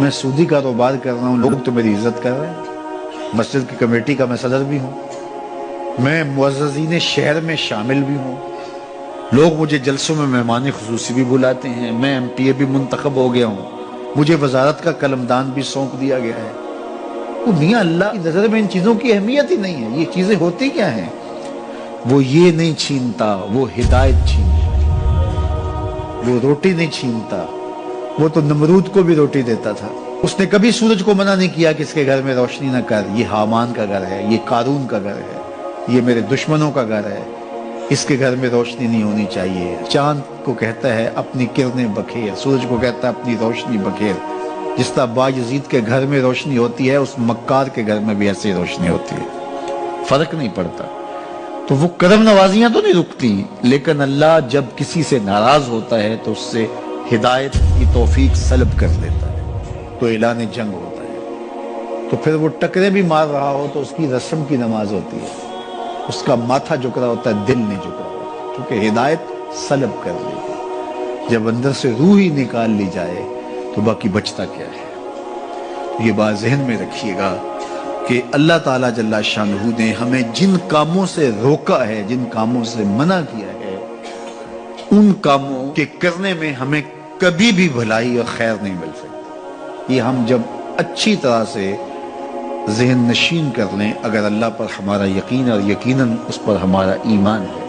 میں سودی کاروبار کر رہا ہوں، لوگ تو میری عزت کر رہے ہیں، مسجد کی کمیٹی کا میں صدر بھی ہوں، میں معززین شہر میں شامل بھی ہوں، لوگ مجھے جلسوں میں مہمان خصوصی بھی بلاتے ہیں، میں ایم پی اے بھی منتخب ہو گیا ہوں، مجھے وزارت کا قلمدان بھی سونپ دیا گیا ہے۔ وہ میاں اللہ کی نظر میں ان چیزوں کی اہمیت ہی نہیں ہے۔ یہ چیزیں ہوتی کیا ہیں؟ وہ یہ نہیں چھینتا، وہ ہدایت چھینتا، وہ روٹی نہیں چھینتا، وہ تو نمرود کو بھی روٹی دیتا تھا۔ اس نے کبھی سورج کو منع نہیں کیا کہ اس کے گھر میں روشنی نہ کر، یہ حامان کا گھر ہے، یہ قارون کا گھر ہے، یہ میرے دشمنوں کا گھر ہے، اس کے گھر میں روشنی نہیں ہونی چاہیے۔ چاند کو کہتا ہے اپنی کرنیں بکھیر، سورج کو کہتا ہے اپنی روشنی بکھیر۔ جس طرح باجزید کے گھر میں روشنی ہوتی ہے، اس مکار کے گھر میں بھی ایسی روشنی ہوتی ہے، فرق نہیں پڑتا۔ تو وہ کرم نوازیاں تو نہیں رکتی، لیکن اللہ جب کسی سے ناراض ہوتا ہے تو اس سے ہدایت کی توفیق سلب کر دیتا ہے، تو اعلان جنگ ہوتا ہے۔ تو پھر وہ ٹکرے بھی مار رہا ہو تو اس کی رسم کی نماز ہوتی ہے، اس کا ماتھا جھک رہا ہوتا ہے، دل نہیں جھک رہا ہوتا، کیونکہ ہدایت سلب کر دی ہے۔ جب اندر سے روح ہی نکال لی جائے تو باقی بچتا کیا ہے؟ یہ بات ذہن میں رکھیے گا کہ اللہ تعالیٰ جل شانہ نے ہمیں جن کاموں سے روکا ہے، جن کاموں سے منع کیا ہے، ان کاموں کے کرنے میں ہمیں کبھی بھی بھلائی اور خیر نہیں مل سکتی۔ یہ ہم جب اچھی طرح سے ذہن نشین کر لیں، اگر اللہ پر ہمارا یقین اور یقیناً اس پر ہمارا ایمان ہے،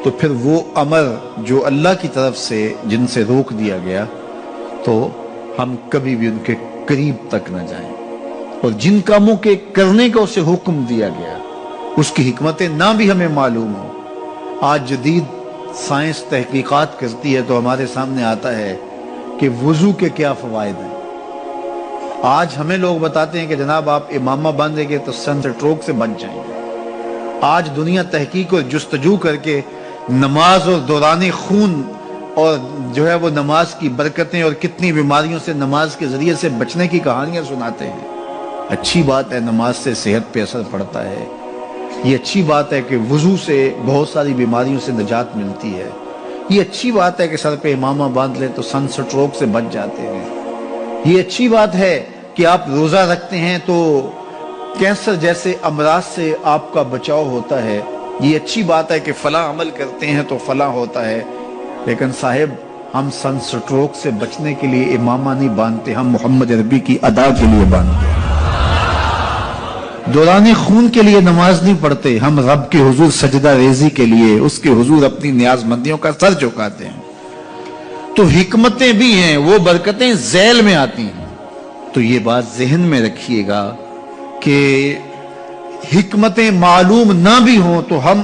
تو پھر وہ امر جو اللہ کی طرف سے جن سے روک دیا گیا تو ہم کبھی بھی ان کے قریب تک نہ جائیں، اور جن کاموں کے کرنے کا اسے حکم دیا گیا اس کی حکمتیں نہ بھی ہمیں معلوم ہو۔ آج جدید سائنس تحقیقات کرتی ہے تو ہمارے سامنے آتا ہے کہ وضو کے کیا فوائد ہیں۔ آج ہمیں لوگ بتاتے ہیں کہ جناب آپ امامہ باندھیں گے تو سن سٹروک سے بچ جائیں گے۔ آج دنیا تحقیق اور جستجو کر کے نماز اور دوران خون اور جو ہے وہ نماز کی برکتیں اور کتنی بیماریوں سے نماز کے ذریعے سے بچنے کی کہانیاں سناتے ہیں۔ اچھی بات ہے، نماز سے صحت پہ اثر پڑتا ہے، یہ اچھی بات ہے کہ وضو سے بہت ساری بیماریوں سے نجات ملتی ہے، یہ اچھی بات ہے کہ سر پہ امامہ باندھ لیں تو سن سٹروک سے بچ جاتے ہیں، یہ اچھی بات ہے کہ آپ روزہ رکھتے ہیں تو کینسر جیسے امراض سے آپ کا بچاؤ ہوتا ہے، یہ اچھی بات ہے کہ فلاں عمل کرتے ہیں تو فلاں ہوتا ہے۔ لیکن صاحب ہم سن سٹروک سے بچنے کے لیے امامہ نہیں باندھتے، ہم محمد عربی کی ادا کے لیے باندھتے ہیں۔ دوران خون کے لیے نماز نہیں پڑھتے، ہم رب کے حضور سجدہ ریزی کے لیے اس کے حضور اپنی نیاز مندیوں کا سر جھکاتے ہیں۔ تو حکمتیں بھی ہیں، وہ برکتیں ذیل میں آتی ہیں۔ تو یہ بات ذہن میں رکھیے گا کہ حکمتیں معلوم نہ بھی ہوں تو ہم